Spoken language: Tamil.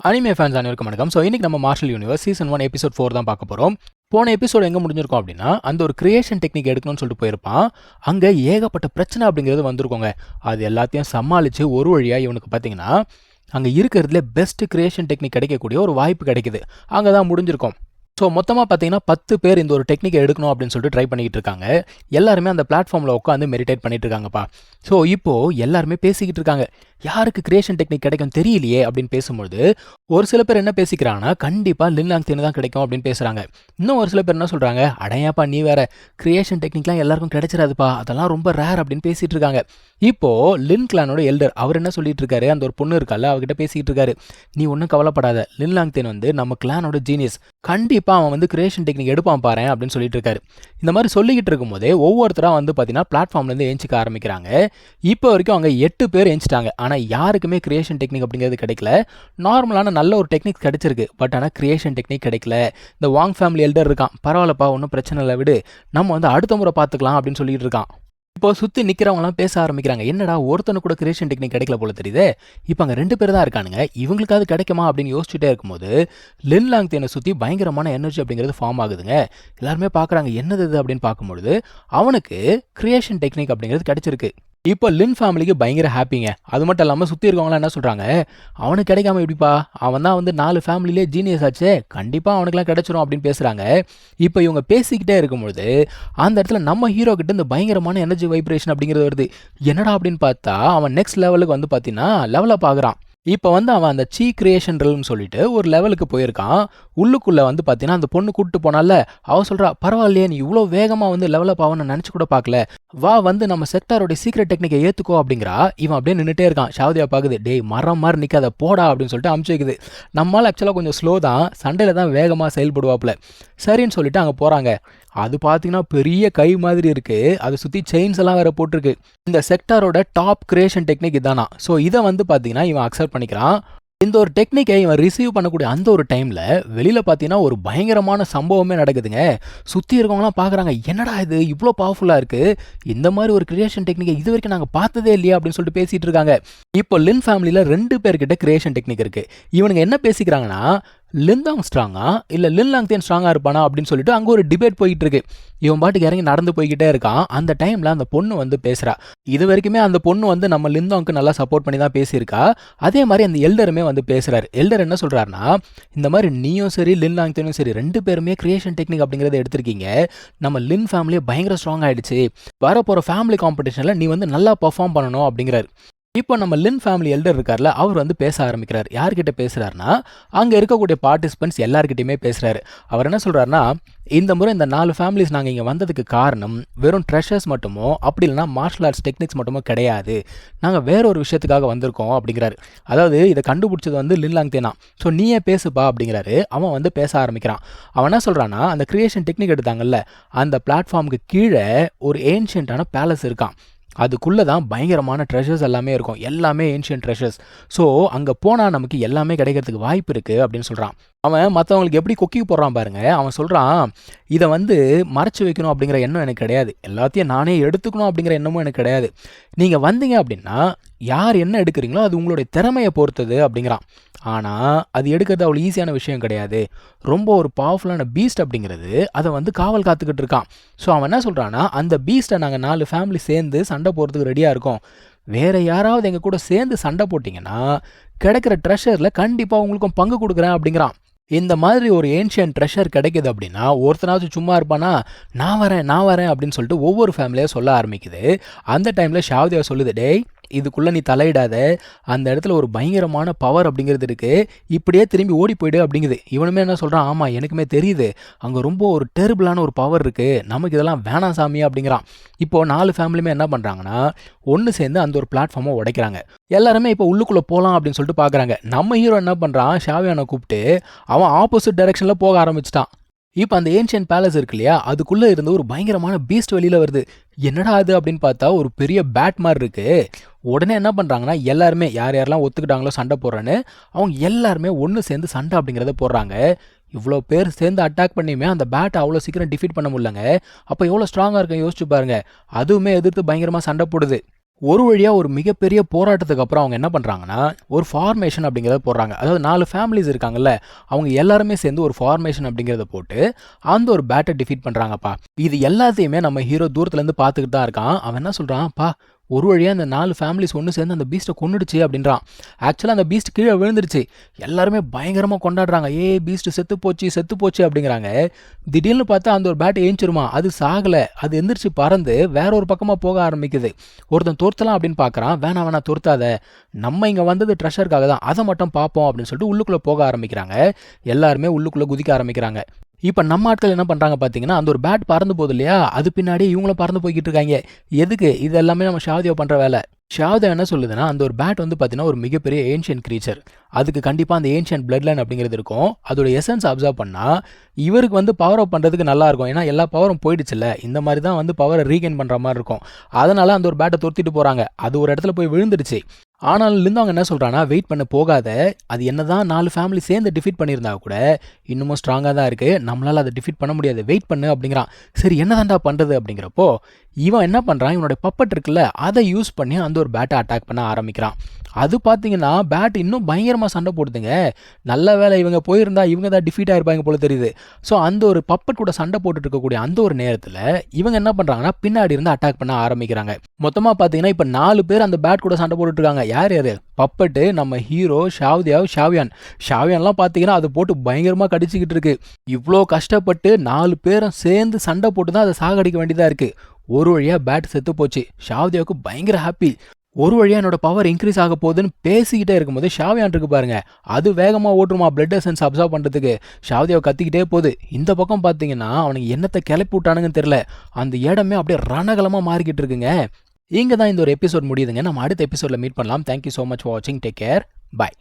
அனிமே ஃபேன்ஸ் அனைவருக்கும் வணக்கம். ஸோ இன்னைக்கு நம்ம மார்ஷல் யூனிவர்ஸ் சீசன் 1 எபிசோட் 4 தான் பார்க்க போகிறோம். போன எபிசோட் எங்கே முடிஞ்சிருக்கோம் அப்படின்னா, அந்த ஒரு கிரியேஷன் டெக்னிக் எடுக்கணும்னு சொல்லிட்டு போயிருப்பான். அங்கே ஏகப்பட்ட பிரச்சனை அப்படிங்கிறது வந்திருக்கோங்க. அது எல்லாத்தையும் சமாளித்து ஒரு வழியாக இவனுக்கு பார்த்தீங்கன்னா அங்கே இருக்கிறதுல பெஸ்ட் கிரியேஷன் டெக்னிக் கிடைக்கக்கூடிய ஒரு வாய்ப்பு கிடைக்குது. அங்கே தான் முடிஞ்சிருக்கோம். ஸோ மொத்தமாக பார்த்தீங்கன்னா 10 பேர் இந்த ஒரு டெக்னிக்கை எடுக்கணும் அப்படின்னு சொல்லிட்டு ட்ரை பண்ணிக்கிட்டு இருக்காங்க. எல்லாருமே அந்த பிளாட்ஃபார்மில் உட்காந்து மெடிடேட் பண்ணிட்டு இருக்காங்கப்பா. ஸோ இப்போது எல்லாருமே பேசிக்கிட்டு இருக்காங்க. யாருக்கு கிரியேஷன் டெக்னிக் கிடைக்கும் தெரியலையே அப்படின்னு பேசும்போது ஒரு சில பேர் என்ன பேசிக்கிறாங்கன்னா, கண்டிப்பாக லின்லாங்தேனு தான் கிடைக்கும் அப்படின்னு பேசுகிறாங்க. இன்னும் ஒரு சில பேர் என்ன சொல்கிறாங்க, அடையாப்பா நீ வேற, கிரியேஷன் டெக்னிக்லாம் எல்லாருக்கும் கிடைச்சிடாதுப்பா, அதெல்லாம் ரொம்ப ரேர் அப்படின்னு பேசிகிட்டு இருக்காங்க. இப்போது லின் கிளானோட எல்டர் அவர் என்ன சொல்லிட்டு இருக்காரு, அந்த ஒரு பொண்ணு இருக்கால அவகிட்ட பேசிக்கிட்டு இருக்காரு. நீ ஒன்றும் கவலைப்படாத, லின்லாங்தேன் வந்து நம்ம கிளானோட ஜீனியஸ், கண்டிப்பாக அவன் வந்து கிரியேஷன் டெக்னிக் எடுப்பான் பாரு அப்படின்னு சொல்லிட்டு இருக்காரு. இந்த மாதிரி சொல்லிக்கிட்டு இருக்கும்போதே ஒவ்வொருத்தராக வந்து பார்த்தீங்கன்னா பிளாட்ஃபார்ம்லேருந்து ஏஞ்சிக்க ஆரம்பிக்கிறாங்க. இப்போ வரைக்கும் அவங்க 8 பேர் ஏஞ்சிட்டாங்க. ஆனால் யாருக்குமே கிரியேஷன் டெக்னிக் அப்படிங்கிறது கிடைக்கல. நார்மலான நல்ல ஒரு டெக்னிக் கிடைச்சிருக்கு, பட் ஆனால் கிரியேஷன் டெக்னிக் கிடைக்கல. இந்த வாங் ஃபேமிலி எல்டர் இருக்கான், பரவாயில்லப்பா ஒன்றும் பிரச்சனை இல்லை விடு, நம்ம வந்து அடுத்த முறை பார்த்துக்கலாம் அப்படின்னு சொல்லிட்டு இருக்கான். இப்போ சுற்றி நிற்கிறவங்களாம் பேச ஆரம்பிக்கிறாங்க, என்னடா ஒருத்தனு கூட கிரியேஷன் டெக்னிக் கிடைக்கல போல தெரியுது, இப்போ அங்கே 2 பேர் தான் இருக்கானுங்க, இவங்களுக்காவது கிடைக்குமா அப்படின்னு யோசிச்சுட்டே இருக்கும்போது லின்லாங்தேனை சுற்றி பயங்கரமான எனர்ஜி அப்படிங்கிறது ஃபார்ம் ஆகுதுங்க. எல்லாருமே பார்க்குறாங்க என்னது இது அப்படின்னு பார்க்கும்பொழுது அவனுக்கு கிரியேஷன் டெக்னிக் அப்படிங்கிறது கிடைச்சிருக்கு. இப்போ லின் ஃபேமிலிக்கு பயங்கர ஹாப்பிங்க. அது மட்டும் இல்லாமல் சுற்றி இருக்கவங்களாம் என்ன சொல்கிறாங்க, அவனுக்கு கிடைக்காம எப்படிப்பா, அவன் தான் வந்து 4 ஃபேமிலியிலே ஜீனியஸ் ஆச்சே, கண்டிப்பாக அவனுக்குலாம் கிடைச்சிரும் அப்படின்னு பேசுகிறாங்க. இப்போ இவங்க பேசிக்கிட்டே இருக்கும்பொழுது அந்த இடத்துல நம்ம ஹீரோ கிட்ட இந்த பயங்கரமான எனர்ஜி வைப்ரேஷன் அப்படிங்கிறது வருது. என்னடா அப்படின்னு பார்த்தா அவன் நெக்ஸ்ட் லெவலுக்கு வந்து பார்த்தீங்கன்னா லெவலப் ஆகுறான். இப்போ வந்து அவன் அந்த சீ கிரியேஷன் ரில்னு சொல்லிட்டு ஒரு லெவலுக்கு போயிருக்கான். உள்ளுக்குள்ளே வந்து பார்த்தீங்கன்னா அந்த பொண்ணு கூப்பிட்டு போனால அவ சொல்கிறா, பரவாயில்லையே நீ இவ்வளோ வேகமாக வந்து லெவலப் ஆகும்னு நினச்சி கூட பார்க்கல, வா வந்து நம்ம செக்டாரோட சீக்ரெட் டெக்னிக்கை ஏற்றுக்கோ அப்படிங்கிறா. இவன் அப்படியே நின்றுட்டே இருக்கான். ஷாவதியா பார்க்குது, டேய் மரம் மாதிரி நிற்காத போடா அப்படின்னு சொல்லிட்டு அமுச்சு வைக்குது. நம்மளால் ஆக்சுவலாக கொஞ்சம் ஸ்லோ தான், சண்டையில் தான் வேகமாக செயல்படுவாப்புல. சரின்னு சொல்லிட்டு அங்கே போகிறாங்க. அது பார்த்தீங்கன்னா பெரிய கை மாதிரி இருக்குது, அதை சுற்றி செயின்ஸ் எல்லாம் வேறு போட்டிருக்கு. இந்த செக்டாரோட டாப் கிரியேஷன் டெக்னிக் இதானா. ஸோ இதை வந்து பார்த்தீங்கன்னா இவன் அக்செப்ட் பண்ணிக்கிறான். இந்த ஒரு டெக்னிக்கை இவன் ரிசீவ் பண்ணக்கூடிய அந்த ஒரு டைமில் வெளியில் பார்த்தீங்கன்னா ஒரு பயங்கரமான சம்பவமே நடக்குதுங்க. சுற்றி இருக்கவங்களாம் பார்க்குறாங்க, என்னடா இது இவ்வளோ பவர்ஃபுல்லாக இருக்குது, இந்த மாதிரி ஒரு கிரியேஷன் டெக்னிக்கை இது வரைக்கும் நாங்கள் பார்த்ததே இல்லையா அப்படின்னு சொல்லிட்டு பேசிகிட்டு இருக்காங்க. இப்போ லின் ஃபேமிலியில் 2 பேர்கிட்ட கிரியேஷன் டெக்னிக் இருக்குது. இவனுங்க என்ன பேசிக்கிறாங்கன்னா, லின்தாங் ஸ்ட்ராங்கா இல்லை லின்லாங்தேன் ஸ்ட்ராங்காக இருப்பானா அப்படின்னு சொல்லிட்டு அங்கே ஒரு டிபேட் போயிட்டு இருக்கு. இவன் பாட்டுக்கு இறங்கி நடந்து போய்கிட்டே இருக்கான். அந்த டைமில் அந்த பொண்ணு வந்து பேசுகிறா. இது வரைக்குமே அந்த பொண்ணு வந்து நம்ம லின்தாங்க்கு நல்லா சப்போர்ட் பண்ணி தான் பேசியிருக்கா. அதே மாதிரி அந்த எல்டருமே வந்து பேசுகிறாரு. எல்டர் என்ன சொல்கிறாருன்னா, இந்த மாதிரி நீயும் சரி லின்லாங்தேனும் சரி 2 பேருமே கிரியேஷன் டெக்னிக் அப்படிங்கிறத எடுத்திருக்கீங்க, நம்ம லின் ஃபேமிலியே பயங்கர ஸ்ட்ராங் ஆகிடுச்சு, வரப்போகிற ஃபேமிலி காம்படிஷனில் நீ வந்து நல்லா பர்ஃபார்ம் பண்ணணும் அப்படிங்கிறாரு. இப்போ நம்ம லின் ஃபேமிலி எல்டர் இருக்கார்ல, அவர் வந்து பேச ஆரம்பிக்கிறார். யார்கிட்ட பேசுகிறாருன்னா, அங்கே இருக்கக்கூடிய பார்ட்டிசிபென்ட்ஸ் எல்லாருக்கிட்டையுமே பேசுகிறாரு. அவர் என்ன சொல்கிறாருன்னா, இந்த முறை இந்த 4 ஃபேமிலிஸ் நாங்கள் இங்கே வந்ததுக்கு காரணம் வெறும் ட்ரெஷர்ஸ் மட்டுமோ அப்படி இல்லைனா மார்ஷல் ஆர்ட்ஸ் டெக்னிக்ஸ் மட்டுமோ கிடையாது, நாங்கள் வேற ஒரு விஷயத்துக்காக வந்திருக்கோம் அப்படிங்கிறாரு. அதாவது இதை கண்டுபிடிச்சது வந்து லின்லாங்தேனா, ஸோ நீயே பேசுப்பா அப்படிங்கிறாரு. அவன் வந்து பேச ஆரம்பிக்கிறான். அவன் என்ன சொல்கிறான்னா, அந்த கிரியேஷன் டெக்னிக் எடுத்தாங்கல்ல, அந்த பிளாட்ஃபார்முக்கு கீழே ஒரு ஏன்ஷியன்ட்டான பேலஸ் இருக்கான். அதுக்குள்ளே தான் பயங்கரமான ட்ரெஷர்ஸ் எல்லாமே இருக்கும், எல்லாமே ஏன்ஷியன்ட் ட்ரெஷர்ஸ். ஸோ அங்கே போனால் நமக்கு எல்லாமே கிடைக்கிறதுக்கு வாய்ப்பு இருக்குது அப்படின்னு சொல்கிறான். அவன் மற்றவங்களுக்கு எப்படி கொக்கி போடுறான் பாருங்க. அவன் சொல்கிறான், இதை வந்து மறைச்சி வைக்கணும் அப்படிங்கிற எண்ணம் எனக்கு கிடையாது, எல்லாத்தையும் நானே எடுத்துக்கணும் அப்படிங்கிற எண்ணமும் எனக்கு கிடையாது. நீங்கள் வந்தீங்க அப்படின்னா யார் என்ன எடுக்கிறீங்களோ அது உங்களுடைய திறமையை பொறுத்தது அப்படிங்கிறான். ஆனால் அது எடுக்கிறது அவ்வளோ ஈஸியான விஷயம் கிடையாது, ரொம்ப ஒரு பவர்ஃபுல்லான பீஸ்ட் அப்படிங்கிறது அதை வந்து காவல் காத்துக்கிட்டு இருக்கான். ஸோ அவன் என்ன சொல்கிறான்னா, அந்த பீஸ்ட்டை நாங்கள் 4 ஃபேமிலி சேர்ந்து சண்டை போகிறதுக்கு ரெடியாக இருக்கோம், வேறு யாராவது எங்கள் கூட சேர்ந்து சண்டை போட்டிங்கன்னா கிடைக்கிற ட்ரெஷரில் கண்டிப்பாக உங்களுக்கும் பங்கு கொடுக்குறேன் அப்படிங்கிறான். இந்த மாதிரி ஒரு ஏன்ஷியன்ட் ட்ரெஷர் கிடைக்குது அப்படின்னா ஒருத்தனாச்சும் சும்மா இருப்பானா, நான் வரேன் அப்படின்னு சொல்லிட்டு ஒவ்வொரு ஃபேமிலியாக சொல்ல ஆரம்பிக்குது. அந்த டைமில் ஷாவதியா சொல்லுது, டேய் இதுக்குள்ளே நீ தலையிடாத, அந்த இடத்துல ஒரு பயங்கரமான பவர் அப்படிங்கிறது இருக்குது, இப்படியே திரும்பி ஓடி போயிடு அப்படிங்குது. இவனுமே என்ன சொல்கிறான், ஆமாம் எனக்குமே தெரியுது, அங்கே ரொம்ப ஒரு டெரிபிளான ஒரு பவர் இருக்குது, நமக்கு இதெல்லாம் வேணாம் சாமி அப்படிங்கிறான். இப்போது 4 ஃபேமிலியுமே என்ன பண்ணுறாங்கன்னா ஒன்று சேர்ந்து அந்த ஒரு பிளாட்ஃபார்மை உடைக்கிறாங்க. எல்லாருமே இப்போ உள்ளுக்குள்ளே போகலாம் அப்படின்னு சொல்லிட்டு பார்க்குறாங்க. நம்ம ஹீரோ என்ன பண்ணுறான், ஷாவியானை கூப்பிட்டு அவன் ஆப்போசிட் டைரெக்ஷனில் போக ஆரம்பிச்சிட்டான். இப்போ அந்த ஏன்ஷியன் பேலஸ் இருக்கு இல்லையா, அதுக்குள்ளே இருந்து ஒரு பயங்கரமான பீஸ்ட் வெளியில் வருது. என்னடா அது அப்படின்னு பார்த்தா ஒரு பெரிய பேட் மாதிரி இருக்குது. உடனே என்ன பண்ணுறாங்கன்னா எல்லாருமே யார் யாரெல்லாம் ஒத்துக்கிட்டாங்களோ சண்டை போடுறேன்னு அவங்க எல்லாருமே ஒன்று சேர்ந்து சண்டை அப்படிங்கிறத போடுறாங்க. இவ்வளோ பேர் சேர்ந்து அட்டாக் பண்ணியுமே அந்த பேட்டை அவ்வளோ சீக்கிரம் டிஃபீட் பண்ண முடியலங்க. அப்போ எவ்வளோ ஸ்ட்ராங்காக இருக்கும் யோசிச்சு பாருங்க. அதுவுமே எதிர்த்து பயங்கரமாக சண்டை போடுது. ஒரு வழியா ஒரு மிகப்பெரிய போராட்டத்துக்கு அப்புறம் அவங்க என்ன பண்றாங்கன்னா, ஒரு ஃபார்மேஷன் அப்படிங்கிறத போடுறாங்க. அதாவது 4 ஃபேமிலிஸ் இருக்காங்கல்ல, அவங்க எல்லாருமே சேர்ந்து ஒரு ஃபார்மேஷன் அப்படிங்கிறத போட்டு, அந்த ஒரு பேட்ட டிஃபீட் பண்றாங்கப்பா. இது எல்லாத்தையுமே நம்ம ஹீரோ தூரத்துல இருந்து பார்த்துக்கிட்டு தான் இருக்கான். அவன் என்ன சொல்றான், "அப்பா ஒரு வழியா அந்த 4 ஃபேமிலிஸ் ஒண்ணு சேர்ந்து அந்த பீஸ்ட்ட கொன்னுடுச்சு" அப்படின்றான். ஆக்சுவலா அந்த பீஸ்ட் கீழ விழுந்துருச்சு. எல்லாருமே பயங்கரமா கொண்டாடுறாங்க. "ஏய் பீஸ்ட் செத்து போச்சு, செத்து போச்சு" அப்படிங்கிறாங்க. திடீர்னு பார்த்தா அந்த ஒரு பேட் ஏஞ்சிருமா. அது சாகல. அது எந்திரிச்சு பறந்து வேற ஒரு பக்கமா போக ஆரம்பிக்குது. ஒருத்தன் துரத்தலாம் அப்படின்னு பார்க்கறான். "வேணாம் வேணாம் துரத்தாத. நம்ம இங்க வந்தது ட்ரெஷருக்காக தான். அத மட்டும் பார்ப்போம்" அப்படின்னு சொல்லிட்டு உள்ளுக்குள்ள போக ஆரம்பிக்கிறாங்க. எல்லாருமே உள்ளுக்குள்ள குதிக்க ஆரம்பிக்கிறாங்க. இப்ப நம்ம ஆட்கள் என்ன பண்றாங்க பார்த்தீங்கன்னா, அந்த ஒரு பேட் பறந்து போகுது இல்லையா? அது பின்னாடி இவங்களும் பறந்து போய்க்கிட்டு இருக்காங்க. எதுக்கு? இது எல்லாமே நம்ம ஷாதியா பண்ற வேலை. ஷாவ்தா என்ன சொல்லுதுன்னா, அந்த ஒரு பேட் வந்து பார்த்தீங்கன்னா, ஒரு மிகப்பெரிய ஏன்ஷியன்ட் கிரீச்சர். அதுக்கு கண்டிப்பா அந்த ஏன்ஷியன்ட் பிளட் லைன் அப்படிங்கிறது இருக்கும். அதோட எசன்ஸ் அப்சர்வ் பண்ணா, இவருக்கு வந்து பவர் அப் பண்றதுக்கு நல்லா இருக்கும். ஏன்னா எல்லா பவரும் போயிடுச்சுல்ல. இந்த மாரி தான் வந்து பவர ரீகெயின் பண்ற மாரி இருக்கும். அதனால அந்த ஒரு பேட்ட துரத்திட்டு போறாங்க. அது ஒரு இடத்துல போய் விழுந்துடுச்சு. ஆனாலும் அவங்க என்ன சொல்றாங்கன்னா, வெயிட் பண்ண போகாத. அது என்னதான் 4 ஃபேமிலி சேர்ந்து டிஃபீட் பண்ணியிருந்தா கூட, இன்னமும் ஸ்ட்ராங்கா தான் இருக்கு. நம்மளால அத டிஃபீட் பண்ண முடியாது. வெயிட் பண்ணு அப்படிங்கிறான். சரி என்னதான்டா பண்றது அப்படிங்கிறப்போ, இவன் என்ன பண்றான், இவனோட பப்பட் இருக்குல்ல, அத யூஸ் பண்ணி அந்த ஒரு பேட்ட அட்டாக் பண்ண ஆரம்பிக்கிறான். அது பார்த்தீங்கன்னா, பேட் இன்னும் பயங்கரமா சண்டை போடுதுங்க. நல்ல வேளை இவங்க போயிருந்தா இவங்க தான் டிஃபீட் ஆயிருப்பாங்க போல தெரியுது. ஸோ அந்த ஒரு பப்பட் கூட சண்டை போட்டுட்டு இருக்கக்கூடிய அந்த ஒரு நேரத்துல, இவங்க என்ன பண்றாங்கன்னா, பின்னாடி இருந்து அட்டாக் பண்ண ஆரம்பிக்கிறாங்க. மொத்தமா பார்த்தீங்கன்னா, இப்ப 4 பேர் அந்த பேட் கூட சண்டை போட்டுட்டு இருக்காங்க. யார் யாரு? பப்பட்டு, நம்ம ஹீரோ, ஷாவ்தியாவ், ஷாவ்யான். ஷாவ்யான்லாம் பார்த்தீங்கன்னா, அது போட்டு பயங்கரமா கடிச்சுக்கிட்டு இருக்கு. இவ்ளோ கஷ்டப்பட்டு 4 பேரும் சேர்ந்து சண்டை போட்டு தான் அத சாகடிக்க வேண்டியதா இருக்கு. ஒரு வழியா பேட் செத்து போச்சு. ஷாவ்தியாவுக்கு பயங்கர ஹாப்பி. ஒரு வழியா என்னோட பவர் இன்க்ரீஸ் ஆக போகுதுன்னு பேசிக்கிட்டே இருக்கும்போது ஷாவ்யான் இருக்கு பாருங்க, அது வேகமா ஓட்டுருமா பிளட் எசன்ஸ் அப்சர்வ் பண்றதுக்கு. ஷாவ்தியாவை கத்திக்கிட்டே போகுது. இந்த பக்கம் பார்த்தீங்கன்னா, அவனுக்கு என்னத்தை கிளப்பி விட்டானுங்கன்னு தெரியல. அந்த இடமே அப்படியே ரணகலமா மாறிக்கிட்டு இருக்குங்க. இங்க தான் இந்த ஒரு எபிசோட் முடியுதுங்க. நம்ம அடுத்த எபிசோட்ல மீட் பண்ணலாம். தேங்க்யூ ஸோ மச் ஃபார் வாட்சிங். Take care. பை.